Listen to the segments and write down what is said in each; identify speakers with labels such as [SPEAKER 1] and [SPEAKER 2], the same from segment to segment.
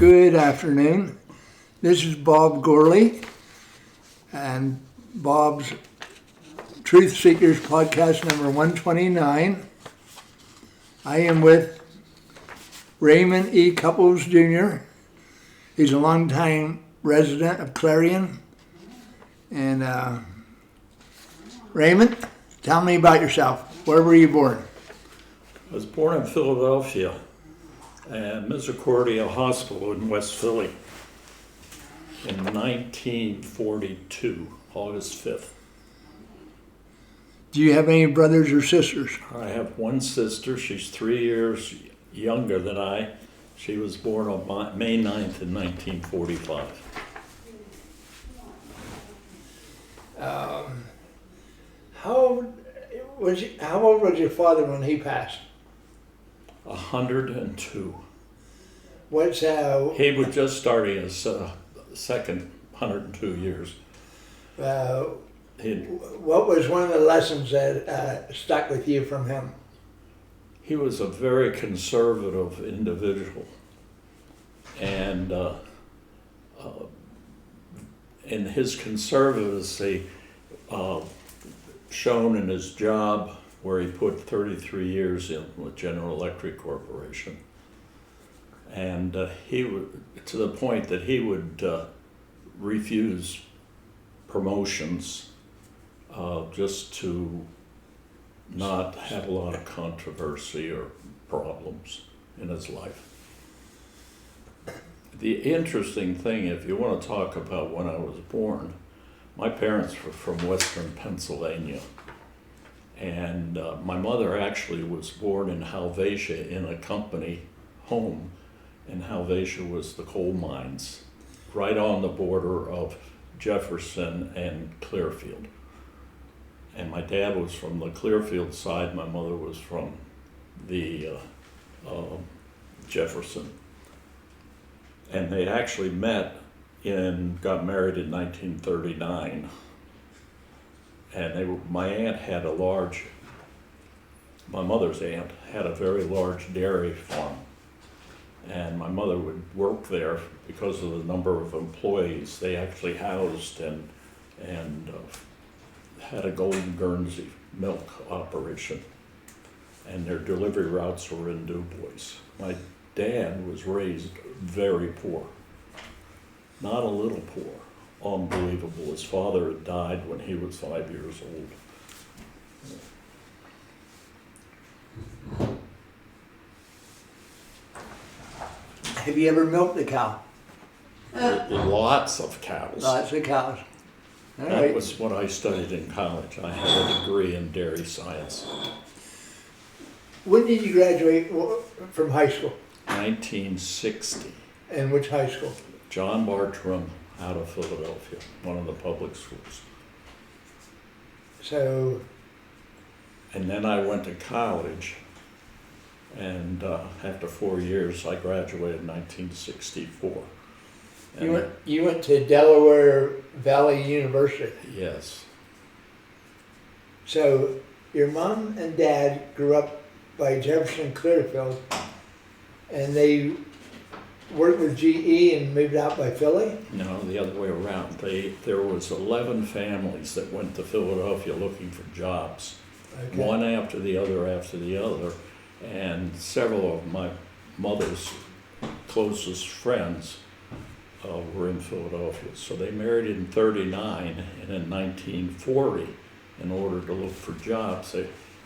[SPEAKER 1] Good afternoon. This is Bob Gorley and Bob's Truth Seekers podcast number 129. I am with Raymond E. Cupples Jr. He's a longtime resident of Clarion. And Raymond, tell me about yourself. Where were you born?
[SPEAKER 2] I was born in Philadelphia at Misericordia Hospital in West Philly in 1942, August 5th.
[SPEAKER 1] Do you have any brothers or sisters?
[SPEAKER 2] I have one sister. She's 3 years younger than I. She was born on May 9th in 1945.
[SPEAKER 1] How old was your father when he passed?
[SPEAKER 2] 102.
[SPEAKER 1] He
[SPEAKER 2] He was just starting his second 102 years.
[SPEAKER 1] What was one of the lessons that stuck with you from him?
[SPEAKER 2] He was a very conservative individual, and in his conservatism shown in his job, where he put 33 years in with General Electric Corporation, and he would, to the point that he would refuse promotions just to not have a lot of controversy or problems in his life. The interesting thing, if you want to talk about when I was born, my parents were from Western Pennsylvania, and my mother actually was born in Helvetia in a company home, and Helvetia was the coal mines right on the border of Jefferson and Clearfield. And my dad was from the Clearfield side, my mother was from the Jefferson. And they actually got married in 1939. And my mother's aunt had a very large dairy farm. And my mother would work there because of the number of employees. They actually housed and had a Golden Guernsey milk operation. And their delivery routes were in Du Bois. My dad was raised very poor. Not a little poor. Unbelievable. His father had died when he was 5 years old.
[SPEAKER 1] Have you ever milked a cow?
[SPEAKER 2] Lots of cows.
[SPEAKER 1] Lots of cows. All
[SPEAKER 2] That
[SPEAKER 1] right.
[SPEAKER 2] was what I studied in college. I had a degree in dairy science.
[SPEAKER 1] When did you graduate from high school?
[SPEAKER 2] 1960.
[SPEAKER 1] And which high school?
[SPEAKER 2] John Bartram out of Philadelphia, one of the public schools.
[SPEAKER 1] So,
[SPEAKER 2] And then I went to college, and after 4 years, I graduated in 1964. And
[SPEAKER 1] you went to Delaware Valley University.
[SPEAKER 2] yes,
[SPEAKER 1] So your mom and dad grew up by Jefferson Clearfield, and they worked with GE and moved out by Philly?
[SPEAKER 2] no, the other way around. There was 11 families that went to Philadelphia looking for jobs.
[SPEAKER 1] Okay.
[SPEAKER 2] One after the other, and several of my mother's closest friends were in Philadelphia. So they married in 1939, and in 1940, in order to look for jobs,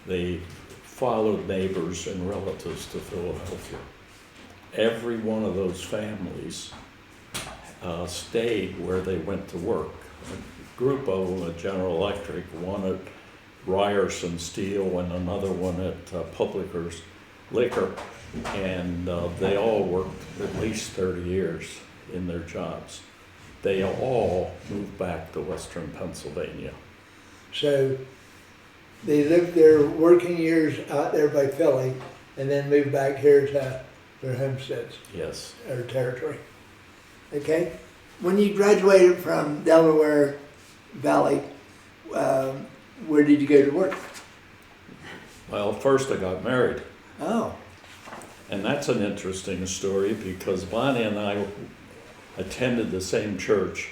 [SPEAKER 2] they followed neighbors and relatives to Philadelphia. Every one of those families stayed where they went to work. A group of them at General Electric, one at Ryerson Steel and another one at Publickers Liquor, and they all worked at least 30 years in their jobs. They all moved back to Western Pennsylvania.
[SPEAKER 1] So they lived their working years out there by Philly and then moved back here to their homesteads
[SPEAKER 2] Yes.
[SPEAKER 1] or territory. Okay? When you graduated from Delaware Valley, where did you go to work?
[SPEAKER 2] Well, first I got married.
[SPEAKER 1] Oh.
[SPEAKER 2] And that's an interesting story because Bonnie and I attended the same church,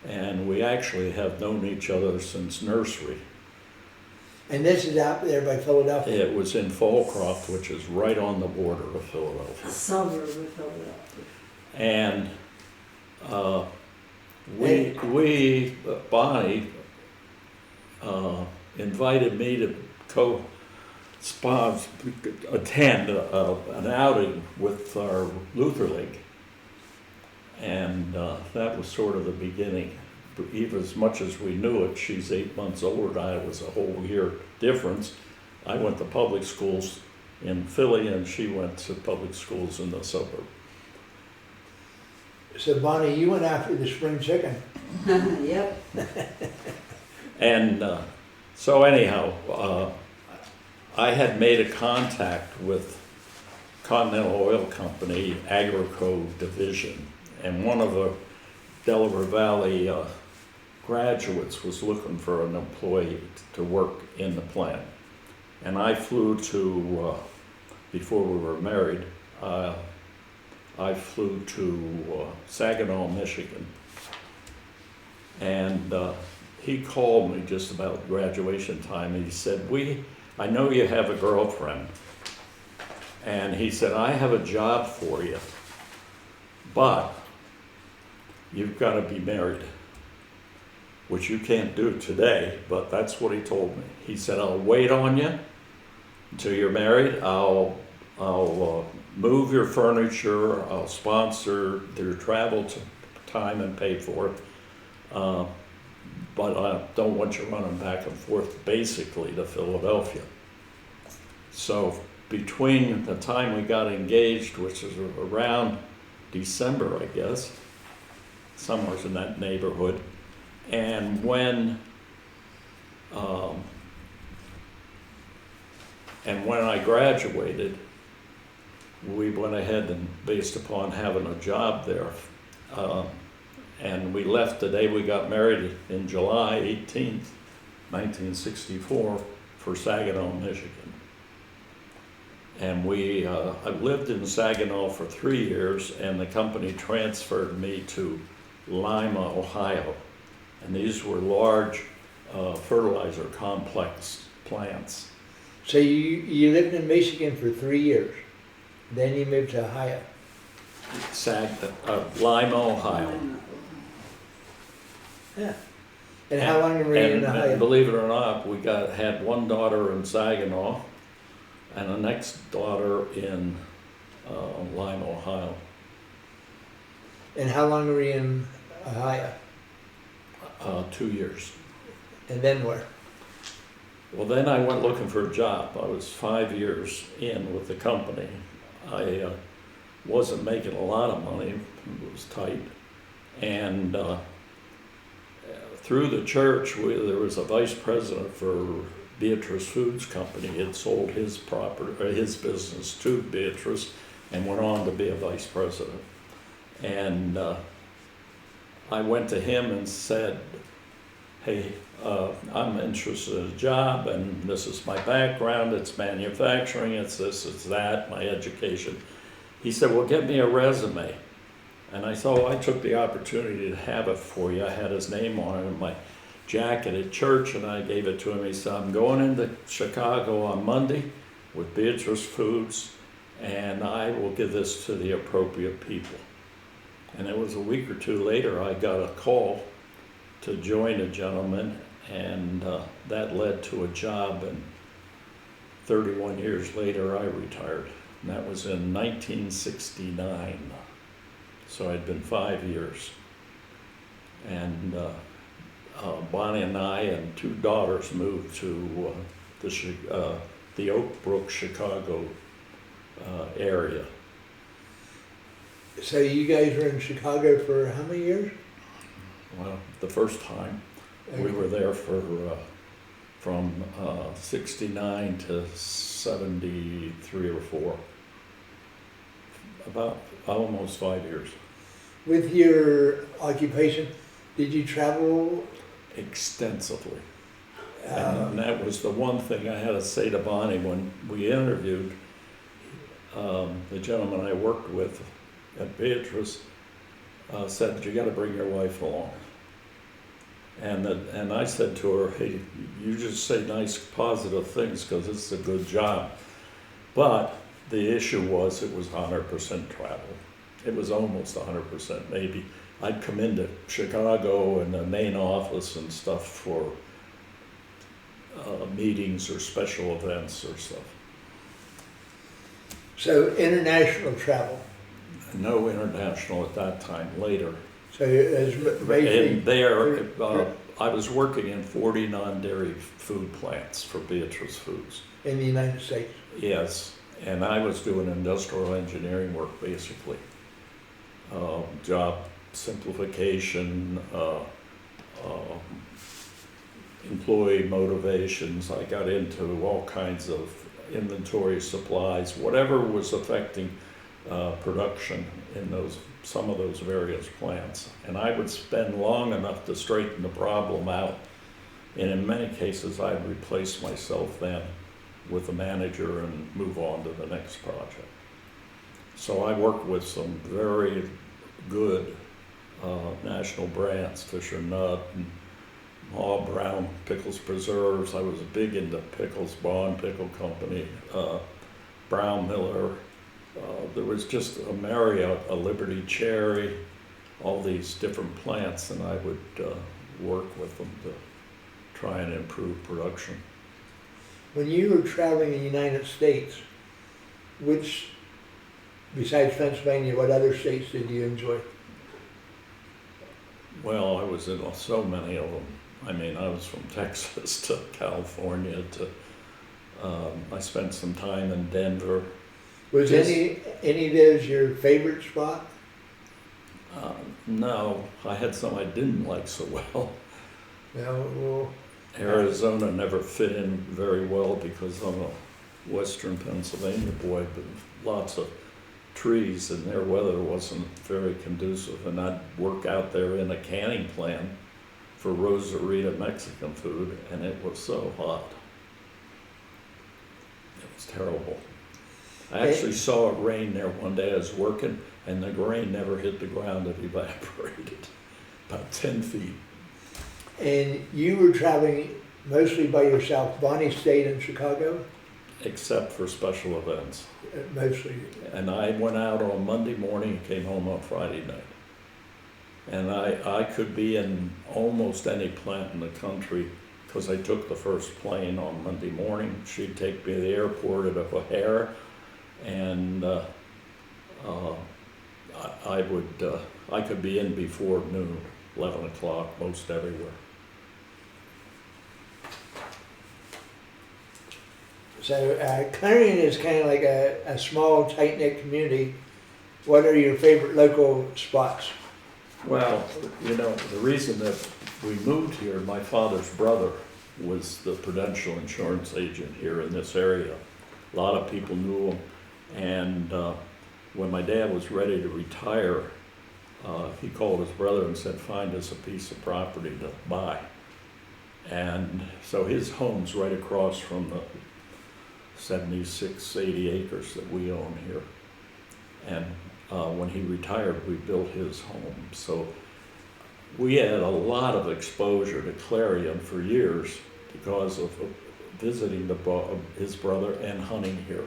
[SPEAKER 2] and we actually have known each other since nursery.
[SPEAKER 1] And this is out there by Philadelphia.
[SPEAKER 2] It was in Fallcroft, which is right on the border of Philadelphia.
[SPEAKER 3] Suburb of Philadelphia.
[SPEAKER 2] And Bonnie invited me to attend an outing with our Luther League. And that was sort of the beginning. Even as much as we knew it, she's 8 months older than I was, a whole year difference. I went to public schools in Philly and she went to public schools in the suburb.
[SPEAKER 1] So Bonnie, you went after the spring chicken.
[SPEAKER 3] Yep.
[SPEAKER 2] And so anyhow, I had made a contact with Continental Oil Company, Agrico Division, and one of the Delaware Valley graduates was looking for an employee to work in the plant. And I flew to, before we were married, I flew to Saginaw, Michigan. And he called me just about graduation time and he said, I know you have a girlfriend. And he said, I have a job for you, but you've got to be married, which you can't do today, but that's what he told me. He said, I'll wait on you until you're married. I'll move your furniture. I'll sponsor your travel time and pay for it. But I don't want you running back and forth basically to Philadelphia. So between the time we got engaged, which was around December, I guess, somewhere in that neighborhood, and when I graduated, we went ahead and based upon having a job there, and we left the day we got married in July 18th, 1964, for Saginaw, Michigan. And I lived in Saginaw for 3 years, and the company transferred me to Lima, Ohio. And these were large fertilizer complex plants.
[SPEAKER 1] So you lived in Michigan for 3 years. Then you moved to Ohio.
[SPEAKER 2] Lima, Ohio.
[SPEAKER 1] Yeah. And how long were you in Ohio?
[SPEAKER 2] And believe it or not, we had one daughter in Saginaw and the next daughter in Lima, Ohio.
[SPEAKER 1] And how long were you in Ohio?
[SPEAKER 2] 2 years.
[SPEAKER 1] And then where?
[SPEAKER 2] Well, then I went looking for a job. I was 5 years in with the company. I wasn't making a lot of money. It was tight. And through the church, there was a vice president for Beatrice Foods Company. He had sold his business to Beatrice and went on to be a vice president. And I went to him and said, hey, I'm interested in a job, and this is my background, it's manufacturing, it's this, it's that, my education. He said, well, get me a resume. And I thought, well, I took the opportunity to have it for you. I had his name on it in my jacket at church, and I gave it to him. He said, I'm going into Chicago on Monday with Beatrice Foods, and I will give this to the appropriate people. And it was a week or two later, I got a call to join a gentleman, and that led to a job, and 31 years later I retired, and that was in 1969. So I'd been 5 years, and Bonnie and I and 2 daughters moved to the Oak Brook, Chicago area.
[SPEAKER 1] So you guys were in Chicago for how many years?
[SPEAKER 2] Well, the first time we were there from 69 to 73 or 4, about almost 5 years.
[SPEAKER 1] With your occupation, did you travel?
[SPEAKER 2] Extensively. And that was the one thing I had to say to Bonnie when we interviewed. the gentleman I worked with at Beatrice said that you got to bring your wife along. And I said to her, hey, you just say nice, positive things because it's a good job. But the issue was it was 100% travel. It was almost 100%, maybe. I'd come into Chicago and the main office and stuff for meetings or special events or stuff.
[SPEAKER 1] So international travel.
[SPEAKER 2] No international at that time, later.
[SPEAKER 1] So it's basically.
[SPEAKER 2] And there, I was working in 40 non-dairy food plants for Beatrice Foods.
[SPEAKER 1] In the United States.
[SPEAKER 2] Yes, and I was doing industrial engineering work basically. Job simplification, employee motivations. I got into all kinds of inventory supplies, whatever was affecting production in some of those various plants. And I would spend long enough to straighten the problem out. And in many cases, I'd replace myself then with a manager and move on to the next project. So I worked with some very good national brands, Fisher Nut and Maw Brown Pickles Preserves. I was big into pickles, Bond Pickle Company, Brown Miller. There was just a Marriott, a Liberty Cherry, all these different plants, and I would work with them to try and improve production.
[SPEAKER 1] When you were traveling in the United States, which, besides Pennsylvania, what other states did you enjoy?
[SPEAKER 2] Well, I was in so many of them. I mean, I was from Texas to California to, I spent some time in Denver.
[SPEAKER 1] Was any of those your favorite spot?
[SPEAKER 2] No, I had some I didn't like so well.
[SPEAKER 1] No, well,
[SPEAKER 2] Arizona never fit in very well because I'm a western Pennsylvania boy, but lots of trees and their weather wasn't very conducive. And I'd work out there in a canning plant for Rosarita Mexican food, and it was so hot. It was terrible. I actually saw it rain there one day. I was working, and the grain never hit the ground. It evaporated about 10 feet.
[SPEAKER 1] and you were traveling mostly by yourself. Bonnie stayed in Chicago,
[SPEAKER 2] Except for special events.
[SPEAKER 1] mostly.
[SPEAKER 2] And I went out on Monday morning and came home on Friday night. And I could be in almost any plant in the country because I took the first plane on Monday morning. She'd take me to the airport at O'Hare, and I could be in before noon, 11 o'clock, most everywhere.
[SPEAKER 1] So Clarion is kind of like a small, tight-knit community. What are your favorite local spots?
[SPEAKER 2] Well, you know, the reason that we moved here, my father's brother was the Prudential insurance agent here in this area. A lot of people knew him, and when my dad was ready to retire, he called his brother and said, find us a piece of property to buy. And so his home's right across from the 76, 80 acres that we own here. And when he retired, we built his home. So we had a lot of exposure to Clarion for years because of visiting his brother and hunting here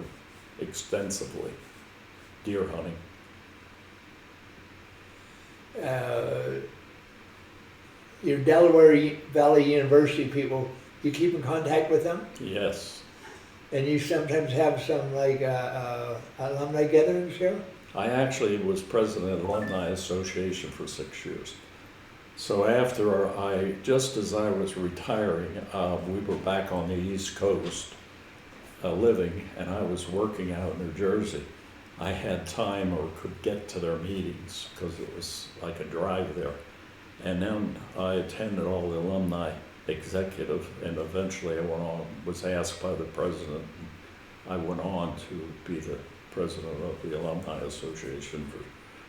[SPEAKER 2] extensively, deer hunting.
[SPEAKER 1] Your Delaware Valley University people, you keep in contact with them?
[SPEAKER 2] Yes.
[SPEAKER 1] And you sometimes have some like alumni gatherings here?
[SPEAKER 2] I actually was president of the Alumni Association for 6 years. So after just as I was retiring, we were back on the East Coast living, and I was working out in New Jersey. I had time or could get to their meetings because it was like a drive there. And then I attended all the alumni executive, and eventually was asked by the president. I went on to be the president of the Alumni Association for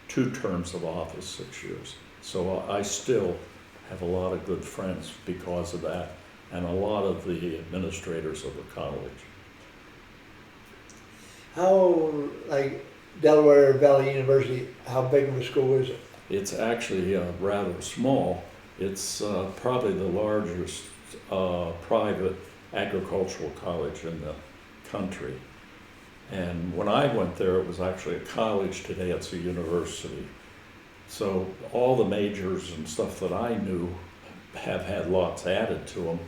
[SPEAKER 2] 2 terms of office, 6 years. So I still have a lot of good friends because of that, and a lot of the administrators of the college.
[SPEAKER 1] How, like Delaware Valley University, how big of a school is it?
[SPEAKER 2] It's actually rather small. It's probably the largest private agricultural college in the country. And when I went there, it was actually a college. Today it's a university. So all the majors and stuff that I knew have had lots added to them,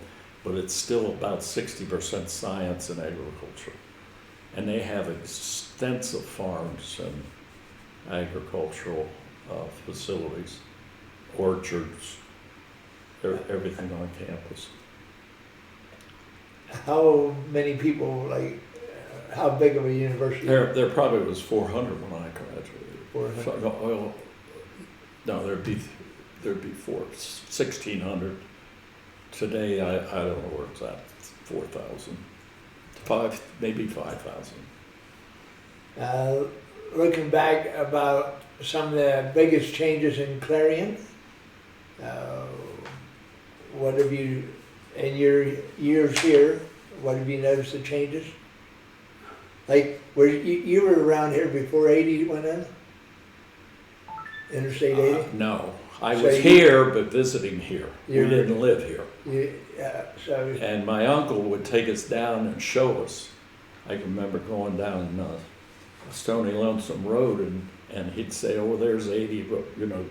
[SPEAKER 2] but it's still about 60% science and agriculture. And they have extensive farms and agricultural facilities, orchards, everything on campus.
[SPEAKER 1] How many people, like, how big of a university?
[SPEAKER 2] There probably was 400 when I graduated.
[SPEAKER 1] 400.
[SPEAKER 2] So, no, there'd be 1,600. Today, I don't know where it's at, 4,000. Maybe 5,000.
[SPEAKER 1] Looking back about some of the biggest changes in Clarion, what have you, in your years here, what have you noticed the changes? Like, you were around here before 80 went in? Interstate 80?
[SPEAKER 2] No, I
[SPEAKER 1] So
[SPEAKER 2] was here, but visiting here. We
[SPEAKER 1] You're-
[SPEAKER 2] didn't live here.
[SPEAKER 1] So,
[SPEAKER 2] And my uncle would take us down and show us. I can remember going down Stony Lonesome Road, and he'd say, "Oh, there's 80,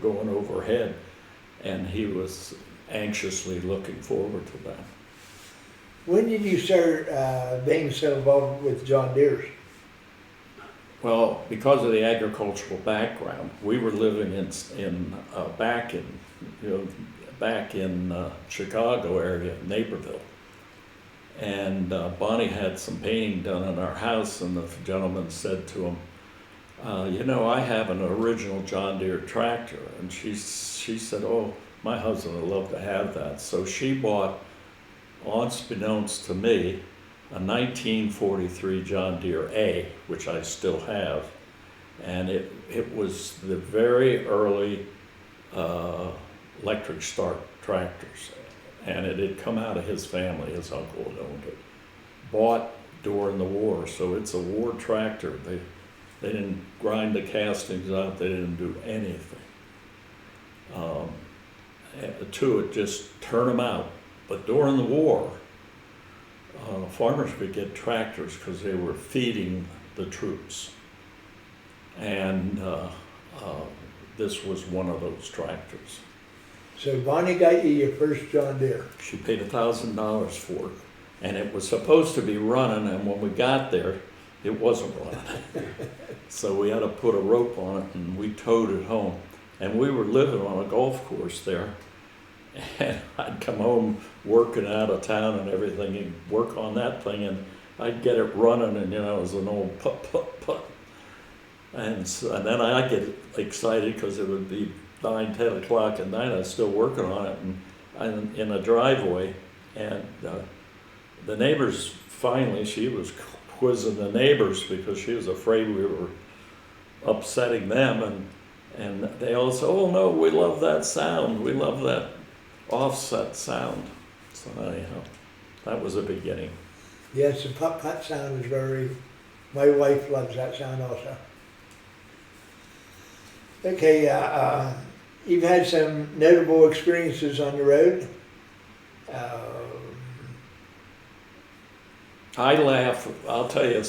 [SPEAKER 2] going overhead," and he was anxiously looking forward to that.
[SPEAKER 1] when did you start being so involved with John Deere's?
[SPEAKER 2] Well, because of the agricultural background, we were living back in Chicago area, Naperville. And Bonnie had some painting done in our house, and the gentleman said to him, I have an original John Deere tractor. And she said, "Oh, my husband would love to have that." So she bought, unbeknownst to me, a 1943 John Deere A, which I still have. And it was the very early electric start tractors. And it had come out of his family, his uncle had owned it. Bought during the war, so it's a war tractor. They didn't grind the castings out, they didn't do anything to it, just turn them out. But during the war, farmers could get tractors because they were feeding the troops. And this was one of those tractors.
[SPEAKER 1] So Bonnie got you your first John Deere.
[SPEAKER 2] She paid $1,000 for it, and it was supposed to be running, and when we got there, it wasn't running. So we had to put a rope on it, and we towed it home. And we were living on a golf course there, and I'd come home working out of town and everything, and work on that thing, and I'd get it running, and it was an old putt. And then I'd get excited because it would be 9, 10 o'clock at night. I was still working on it, and I'm in a driveway, and the neighbors finally, she was quizzing the neighbors because she was afraid we were upsetting them, and they all said, "Oh no, we love that sound. We love that offset sound." So anyhow, that was a beginning.
[SPEAKER 1] Yes, the putt sound is my wife loves that sound also. Okay, you've had some notable experiences on the road.
[SPEAKER 2] I laugh, I'll tell you,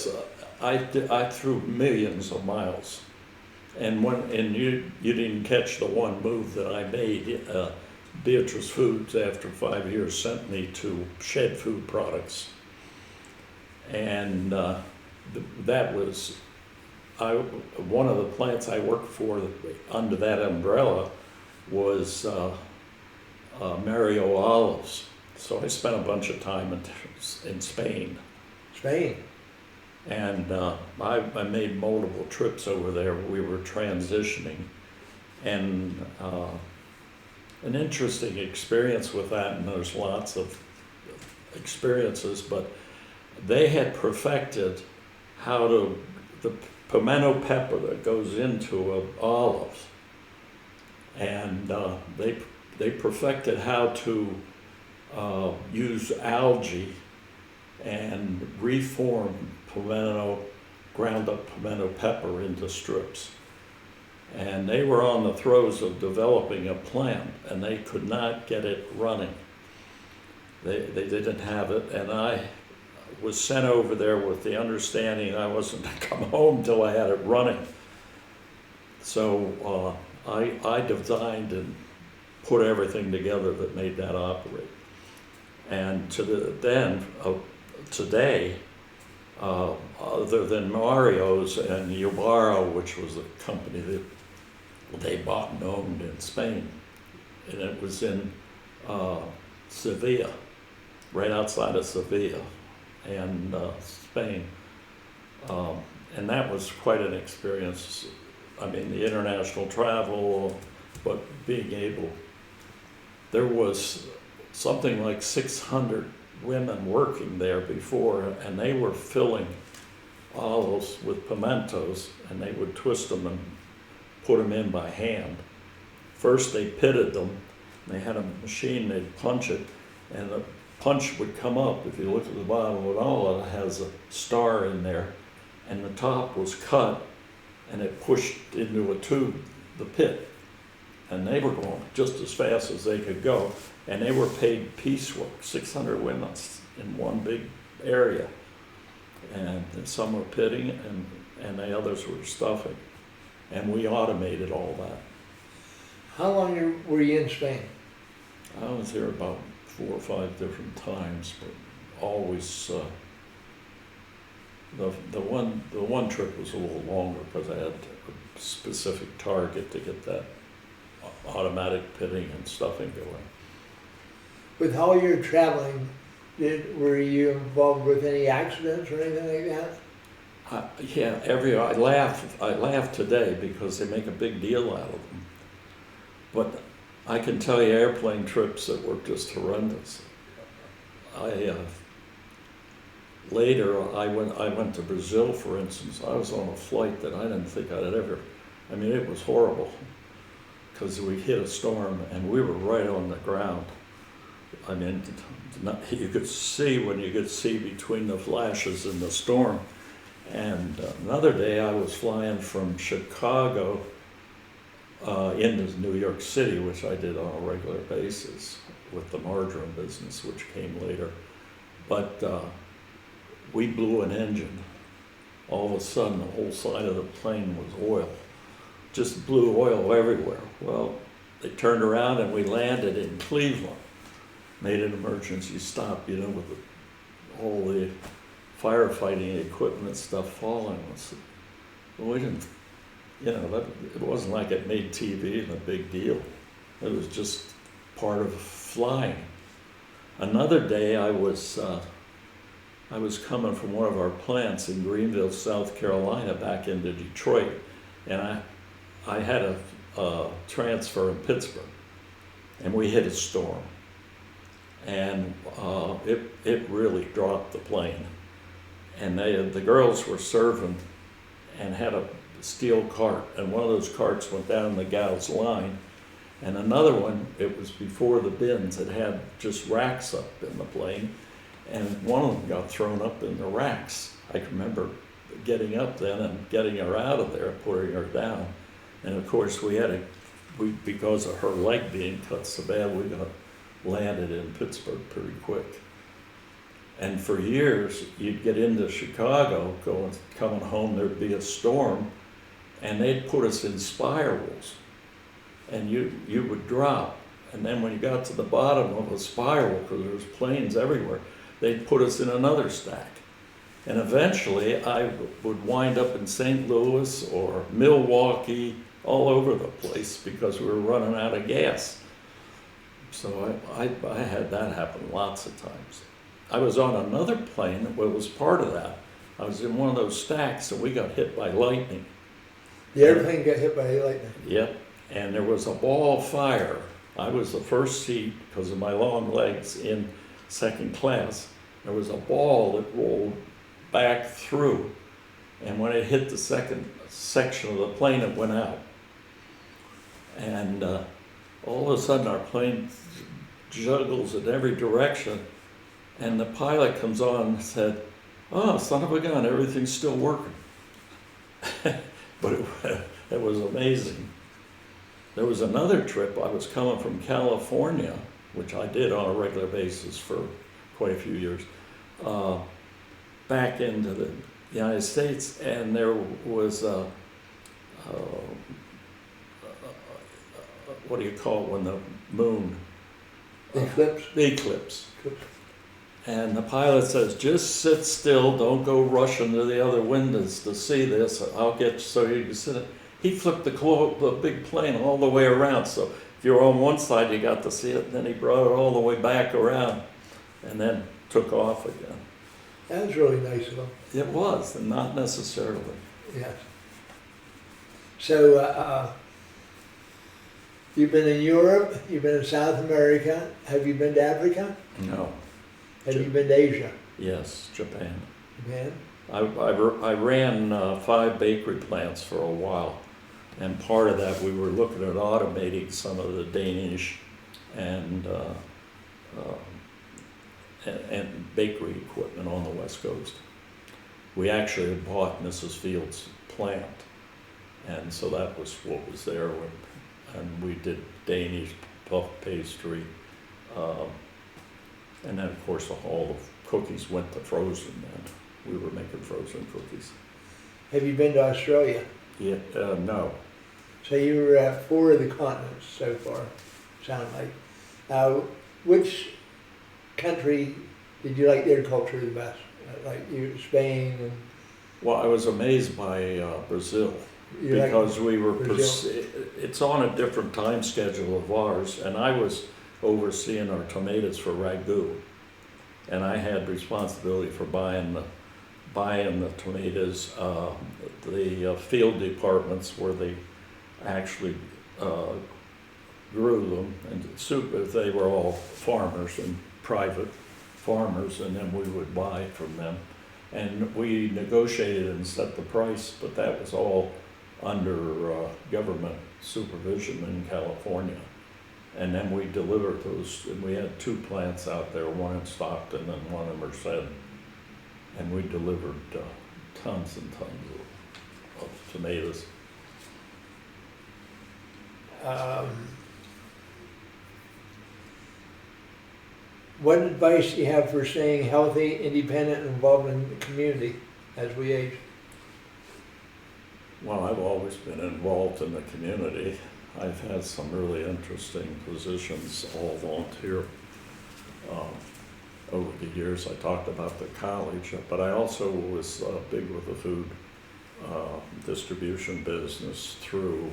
[SPEAKER 2] I threw millions of miles. And you didn't catch the one move that I made. Beatrice Foods, after 5 years, sent me to Shed Food Products. And that was, one of the plants I worked for under that umbrella was Mario Olives. So I spent a bunch of time in Spain.
[SPEAKER 1] Spain.
[SPEAKER 2] And I made multiple trips over there. We were transitioning. And an interesting experience with that, and there's lots of experiences, but they had perfected the pimento pepper that goes into an olive. And they perfected how to use algae and reform pimento ground up pimento pepper into strips. And they were on the throes of developing a plant, and they could not get it running. They didn't have it, and I was sent over there with the understanding I wasn't to come home till I had it running. So I designed and put everything together that made that operate. And today, other than Mario's and Yubaro, which was a company that they bought and owned in Spain, and it was in Sevilla, right outside of Sevilla, and Spain. And that was quite an experience. I mean, the international travel, but being able, there was something like 600 women working there before, and they were filling olives with pimentos, and they would twist them and put them in by hand. First they pitted them, they had a machine, they'd punch it, and the punch would come up. If you look at the bottom of an olive, it has a star in there, and the top was cut, and it pushed into a tube, the pit. And they were going just as fast as they could go, and they were paid piecework, 600 women in one big area. And some were pitting, and the others were stuffing. And we automated all that.
[SPEAKER 1] How long were you in Spain?
[SPEAKER 2] I was there about 4 or 5 different times, but always, the one trip was a little longer because I had a specific target to get that automatic pitting and stuffing going.
[SPEAKER 1] With how you're traveling, were you involved with any accidents or anything like that?
[SPEAKER 2] Yeah, I laugh today because they make a big deal out of them. But I can tell you airplane trips that were just horrendous. Later, I went to Brazil, for instance. I was on a flight that I didn't think I'd ever, I mean, it was horrible because we hit a storm and we were right on the ground. I mean, you could see when you could see between the flashes in the storm. And another day I was flying from Chicago into New York City, which I did on a regular basis with the margarine business, which came later. But we blew an engine. All of a sudden, the whole side of the plane was oil. Just blew oil everywhere. Well, they turned around and we landed in Cleveland. Made an emergency stop, you know, with all the firefighting equipment stuff falling. We didn't, you know, it wasn't like it made TV and a big deal. It was just part of flying. Another day I was coming from one of our plants in Greenville, South Carolina, back into Detroit, and I had a transfer in Pittsburgh, and we hit a storm, and it really dropped the plane. And the girls were serving and had a steel cart, and one of those carts went down the gal's line, and another one, it was before the bins, it had just racks up in the plane, and one of them got thrown up in the racks. I can remember getting up then and getting her out of there, putting her down, and of course because of her leg being cut so bad, we got landed in Pittsburgh pretty quick. And for years, you'd get into Chicago, coming home, there'd be a storm, and they'd put us in spirals, and you would drop. And then when you got to the bottom of a spiral, because there was planes everywhere, they'd put us in another stack. And eventually, I would wind up in St. Louis or Milwaukee, all over the place, because we were running out of gas. So I had that happen lots of times. I was on another plane that was part of that. I was in one of those stacks and we got hit by lightning.
[SPEAKER 1] The airplane got hit by lightning?
[SPEAKER 2] Yep, and there was a ball of fire. I was the first seat because of my long legs in second class. There was a ball that rolled back through, and when it hit the second section of the plane, it went out. And all of a sudden our plane juggles in every direction. And the pilot comes on and said, "Oh, son of a gun, everything's still working." But it was amazing. There was another trip, I was coming from California, which I did on a regular basis for quite a few years, back into the United States, and there was what do you call it when the moon?
[SPEAKER 1] Eclipse?
[SPEAKER 2] The eclipse. And the pilot says, just sit still, don't go rushing to the other windows to see this. I'll get you so you can sit. He flipped the big plane all the way around. So if you were on one side, you got to see it. And then he brought it all the way back around and then took off again.
[SPEAKER 1] That was really nice of him.
[SPEAKER 2] It was, and not necessarily.
[SPEAKER 1] Yes. So, you've been in Europe, you've been in South America. Have you been to Africa?
[SPEAKER 2] No.
[SPEAKER 1] Have you been to Asia?
[SPEAKER 2] Yes, Japan.
[SPEAKER 1] Japan?
[SPEAKER 2] I ran 5 bakery plants for a while, and part of that we were looking at automating some of the Danish and bakery equipment on the West Coast. We actually had bought Mrs. Field's plant, and so that was what was there, and we did Danish puff pastry, and then of course all the cookies went to frozen then. We were making frozen cookies.
[SPEAKER 1] Have you been to Australia?
[SPEAKER 2] Yeah, no.
[SPEAKER 1] So you were at 4 of the continents so far, sound like. Which country did you like their culture the best? Like you, Spain and...
[SPEAKER 2] Well, I was amazed by Brazil,
[SPEAKER 1] You like
[SPEAKER 2] because we were,
[SPEAKER 1] Brazil?
[SPEAKER 2] it's on a different time schedule of ours, and I was overseeing our tomatoes for ragu. And I had responsibility for buying the tomatoes, the field departments where they actually grew them, and they were all farmers and private farmers, and then we would buy from them. And we negotiated and set the price, but that was all under government supervision in California. And then we delivered those, and we had 2 plants out there, one in Stockton and one in Merced. And we delivered tons and tons of tomatoes.
[SPEAKER 1] What advice do you have for staying healthy, independent, and involved in the community as we age?
[SPEAKER 2] Well, I've always been involved in the community. I've had some really interesting positions, all volunteer. Over the years, I talked about the college, but I also was big with the food distribution business through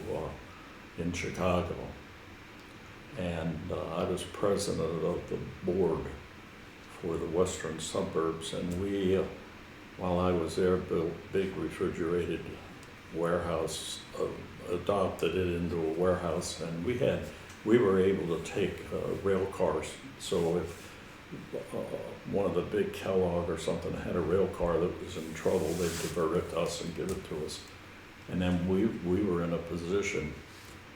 [SPEAKER 2] in Chicago. And I was president of the board for the western suburbs, and we, while I was there, built big refrigerated warehouse, adopted it into a warehouse, and we were able to take rail cars. So if one of the big Kellogg or something had a rail car that was in trouble, they'd divert it to us and give it to us. And then we were in a position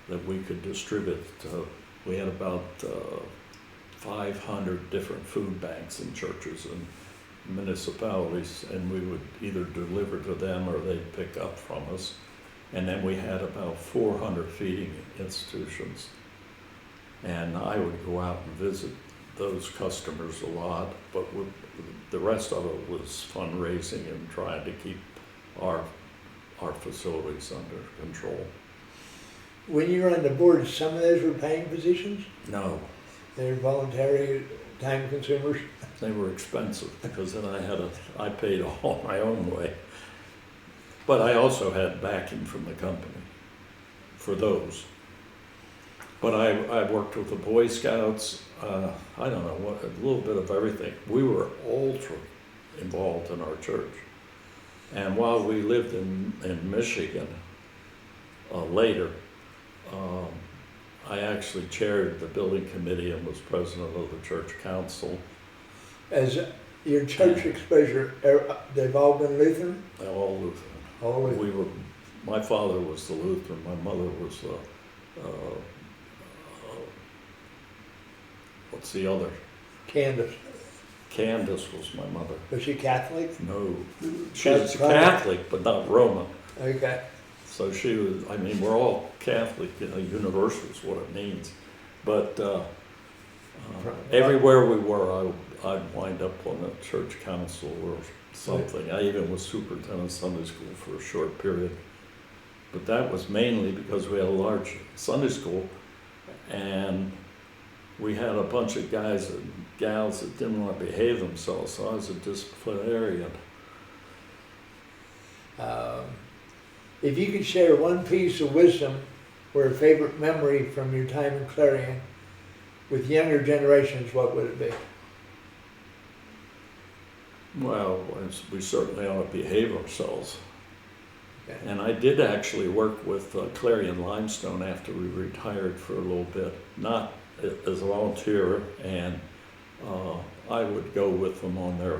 [SPEAKER 2] that we could distribute. We had about 500 different food banks in churches and municipalities, and we would either deliver to them or they'd pick up from us. And then we had about 400 feeding institutions. And I would go out and visit those customers a lot, but the rest of it was fundraising and trying to keep our facilities under control.
[SPEAKER 1] When you were on the board, some of those were paying positions?
[SPEAKER 2] No.
[SPEAKER 1] They were voluntary, time consumers?
[SPEAKER 2] They were expensive because then I paid all my own way. But I also had backing from the company for those. But I worked with the Boy Scouts, I don't know, a little bit of everything. We were ultra involved in our church. And while we lived in Michigan later, I actually chaired the building committee and was president of the church council.
[SPEAKER 1] As your church exposure, they've all been Lutheran?
[SPEAKER 2] All Lutheran.
[SPEAKER 1] All Lutheran.
[SPEAKER 2] My father was the Lutheran, my mother was what's the other?
[SPEAKER 1] Candace.
[SPEAKER 2] Candace was my mother.
[SPEAKER 1] Was she Catholic?
[SPEAKER 2] No, she was
[SPEAKER 1] Private.
[SPEAKER 2] Catholic, but not Roman.
[SPEAKER 1] Okay.
[SPEAKER 2] So she was, I mean, we're all Catholic, universal is what it means. But everywhere we were, I'd wind up on a church council or something. I even was superintendent of Sunday school for a short period. But that was mainly because we had a large Sunday school, and we had a bunch of guys and gals that didn't want to behave themselves, so I was a disciplinarian.
[SPEAKER 1] If you could share one piece of wisdom or a favorite memory from your time in Clarion with younger generations, what would it be?
[SPEAKER 2] Well, we certainly ought to behave ourselves.
[SPEAKER 1] Okay.
[SPEAKER 2] And I did actually work with Clarion Limestone after we retired for a little bit, not as a volunteer, and I would go with them on their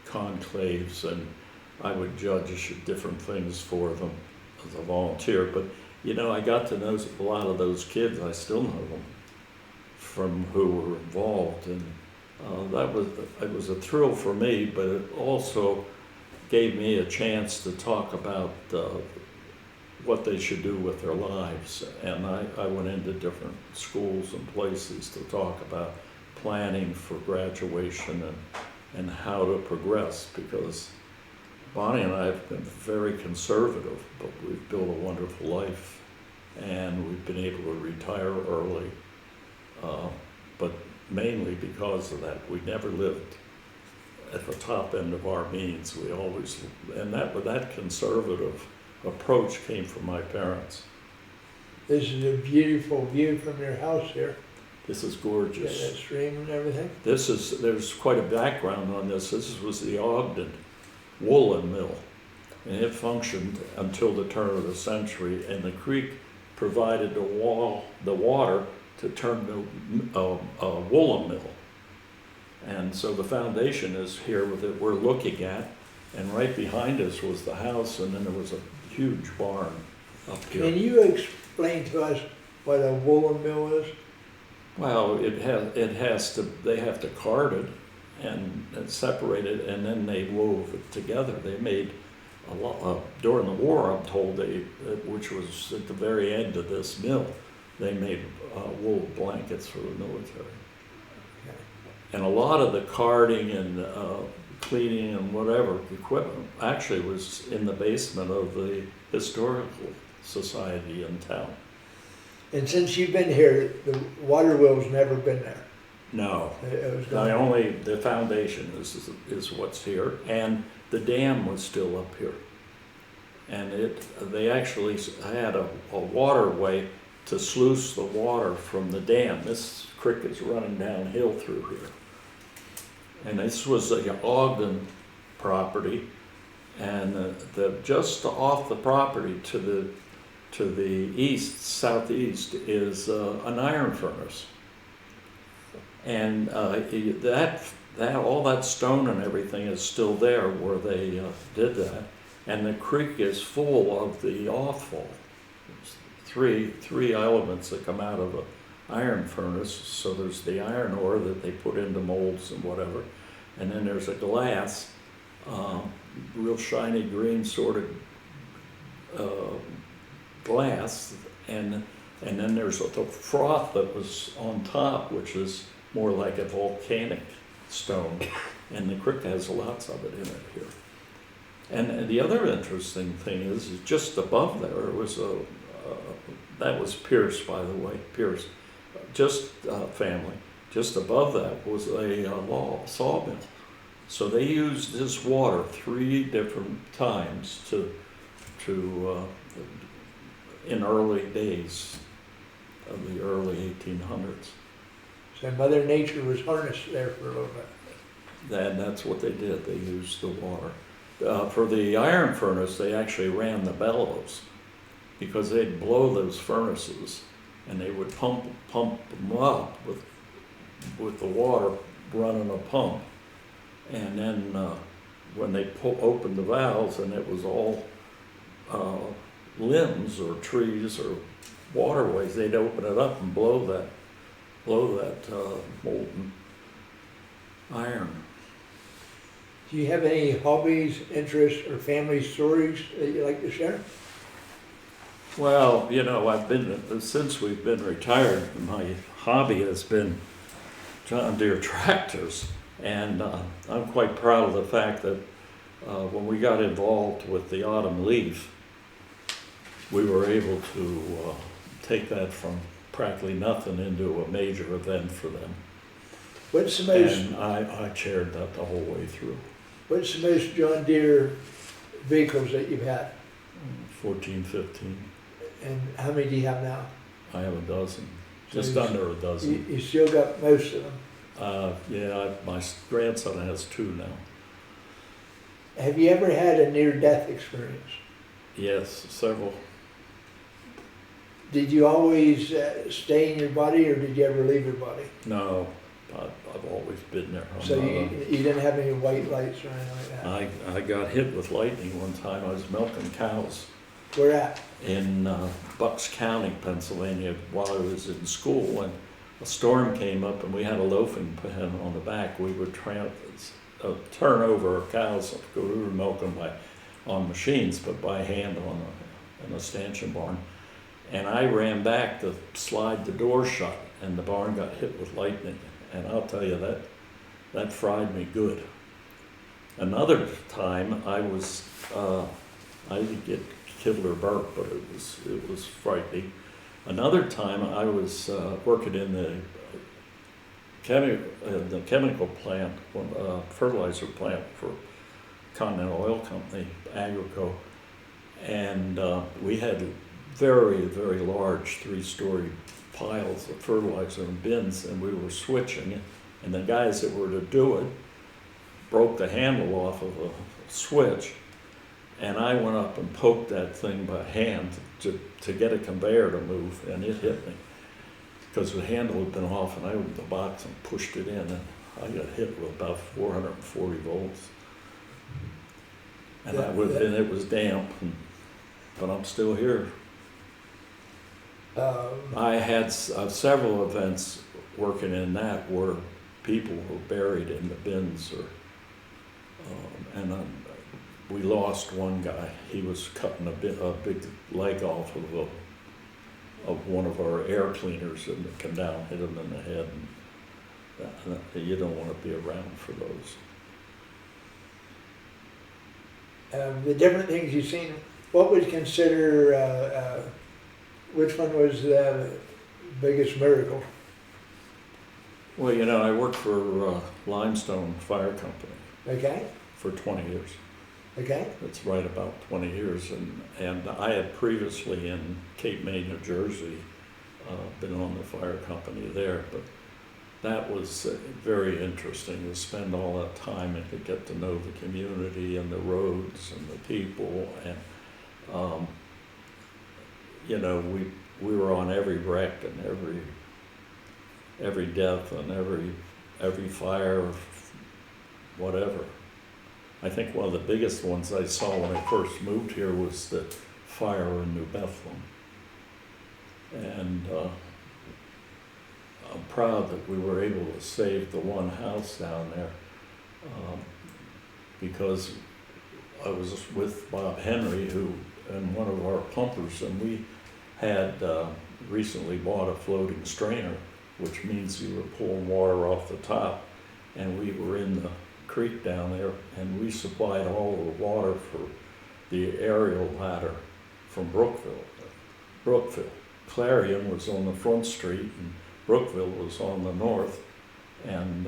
[SPEAKER 2] conclaves, and I would judge different things for them as a volunteer. But I got to know a lot of those kids. I still know them from who were involved, and it was a thrill for me, but it also gave me a chance to talk about what they should do with their lives. And I went into different schools and places to talk about planning for graduation and how to progress, because Bonnie and I have been very conservative, but we've built a wonderful life, and we've been able to retire early, but mainly because of that. We never lived at the top end of our means. We always, and that conservative approach came from my parents.
[SPEAKER 1] This is a beautiful view from your house here.
[SPEAKER 2] This is
[SPEAKER 1] Got
[SPEAKER 2] gorgeous.
[SPEAKER 1] that stream and everything.
[SPEAKER 2] There's quite a background on this. This was the Ogden woolen mill, and it functioned until the turn of the century, and the creek provided the water to turn the woolen mill. And so the foundation is here that we're looking at, and right behind us was the house, and then there was a huge barn up here.
[SPEAKER 1] Can you explain to us what a woolen mill is?
[SPEAKER 2] Well, they have to card it and separate it, and then they wove it together. They made a lot, during the war, I'm told, which was at the very end of this mill, they made wool blankets for the military. And a lot of the carding and cleaning and whatever equipment actually was in the basement of the historical society in town.
[SPEAKER 1] And since you've been here, the water wheel's never been there.
[SPEAKER 2] No,
[SPEAKER 1] It was gone.
[SPEAKER 2] the foundation is what's here, and the dam was still up here. And they actually had a waterway to sluice the water from the dam. This creek is running downhill through here. And this was the Ogden property, and just off the property to the east, southeast, is an iron furnace. And all that stone and everything is still there where they did that. And the creek is full of the offfall. There's three elements that come out of an iron furnace. So there's the iron ore that they put into molds and whatever. And then there's a glass, real shiny green sort of glass. And then there's the froth that was on top, which is more like a volcanic stone. And the creek has lots of it in it here. And the other interesting thing is just above there was that was Pierce, by the way, Pierce, just family. Just above that was a sawmill. So they used this water 3 different times in early days of the early 1800s.
[SPEAKER 1] So Mother Nature was harnessed there for a little bit.
[SPEAKER 2] And that's what they did. They used the water. For the iron furnace, they actually ran the bellows because they'd blow those furnaces and they would pump them up with the water running a pump. And then when they opened the valves and it was all limbs or trees or waterways, they'd open it up and blow that molten iron.
[SPEAKER 1] Do you have any hobbies, interests, or family stories that you like to share?
[SPEAKER 2] Well, you know, since we've been retired, my hobby has been John Deere tractors. And I'm quite proud of the fact that when we got involved with the autumn leaf, we were able to take that from practically nothing into a major event for them.
[SPEAKER 1] What's the most,
[SPEAKER 2] And I chaired that the whole way through.
[SPEAKER 1] what's the most John Deere vehicles that you've had?
[SPEAKER 2] 14, 15.
[SPEAKER 1] And how many do you have now?
[SPEAKER 2] I have a dozen,
[SPEAKER 1] So
[SPEAKER 2] just
[SPEAKER 1] you-
[SPEAKER 2] under a dozen.
[SPEAKER 1] You still got most of them.
[SPEAKER 2] Yeah, my grandson has 2 now.
[SPEAKER 1] Have you ever had a near-death experience?
[SPEAKER 2] Yes, several.
[SPEAKER 1] Did you always stay in your body, or did you ever leave your body?
[SPEAKER 2] No, I've always been there.
[SPEAKER 1] So you didn't have any white lights or anything like that?
[SPEAKER 2] I got hit with lightning one time. I was milking cows
[SPEAKER 1] Where at?
[SPEAKER 2] in Bucks County, Pennsylvania, while I was in school, and a storm came up, and we had a loafing pen on the back. We would turn over our cows. We were milking on machines, but by hand in a stanchion barn. And I ran back to slide the door shut, and the barn got hit with lightning. And I'll tell you, that fried me good. Another time, I didn't get killed or burnt, but it was frightening. Another time, I was working in the chemical plant, fertilizer plant for Continental Oil Company, Agrico, and we had very, very large 3-story piles of fertilizer in bins, and we were switching it, and the guys that were to do it broke the handle off of a switch, and I went up and poked that thing by hand to get a conveyor to move, and it hit me because the handle had been off, and I opened the box and pushed it in, and I got hit with about 440 volts. And and it was damp, but I'm still here. I had several events working in that where people were buried in the bins, we lost one guy. He was cutting a big leg off of one of our air cleaners, and it came down, hit him in the head. And you don't want to be around for those.
[SPEAKER 1] The different things you've seen, what would you consider, which one was the biggest miracle?
[SPEAKER 2] Well, you know, I worked for Limestone Fire Company
[SPEAKER 1] Okay,
[SPEAKER 2] for 20 years.
[SPEAKER 1] okay,
[SPEAKER 2] It's right about 20 years, and I had previously in Cape May, New Jersey, been on the fire company there, but that was very interesting to spend all that time and to get to know the community and the roads and the people, and you know, we were on every wreck and every death and every fire, whatever. I think one of the biggest ones I saw when I first moved here was the fire in New Bethlehem. And I'm proud that we were able to save the one house down there because I was with Bob Henry, and one of our pumpers, and we had recently bought a floating strainer, which means you were pulling water off the top, and we were in the creek down there, and we supplied all the water for the aerial ladder from Brookville. Clarion was on the front street, and Brookville was on the north, and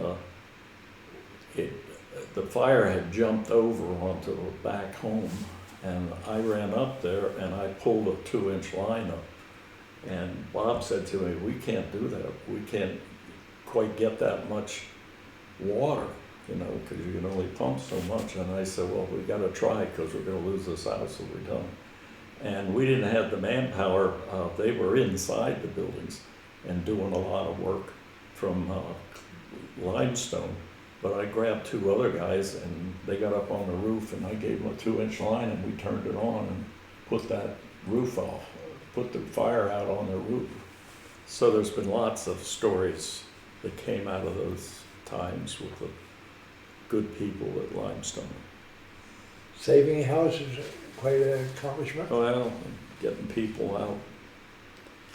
[SPEAKER 2] the fire had jumped over onto the back home, and I ran up there and I pulled a 2-inch line up, and Bob said to me, "We can't do that. We can't quite get that much water, you know, because you can only pump so much." And I said, "Well, we got to try because we're going to lose this house if we don't." And we didn't have the manpower. They were inside the buildings and doing a lot of work from limestone. But I grabbed 2 other guys, and they got up on the roof, and I gave them a 2-inch line, and we turned it on and put that roof off, put the fire out on the roof. So there's been lots of stories that came out of those times with good people at Limestone.
[SPEAKER 1] Saving a house is quite an accomplishment.
[SPEAKER 2] Well, getting people out,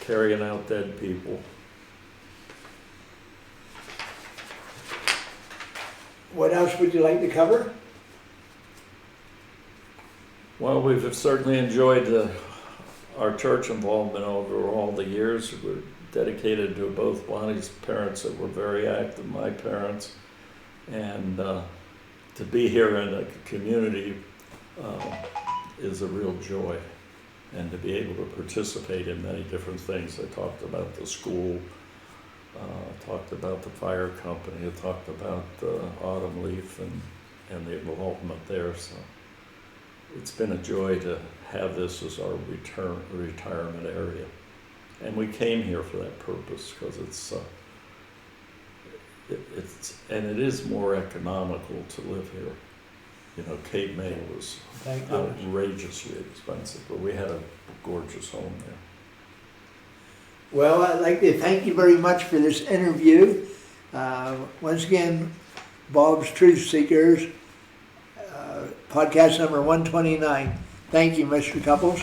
[SPEAKER 2] carrying out dead people.
[SPEAKER 1] What else would you like to cover?
[SPEAKER 2] Well, we've certainly enjoyed our church involvement over all the years. We're dedicated to both Bonnie's parents that were very active, my parents, and to be here in a community is a real joy, and to be able to participate in many different things. I talked about the school, talked about the fire company, I talked about Autumn Leaf and the involvement there. So it's been a joy to have this as our retirement area. And we came here for that purpose because it is more economical to live here. You know, Cape May was
[SPEAKER 1] Thank goodness.
[SPEAKER 2] outrageously expensive, but we had a gorgeous home there.
[SPEAKER 1] Well, I'd like to thank you very much for this interview. Once again, Bob's Truth Seekers, podcast number 129. Thank you, Mr. Cupples.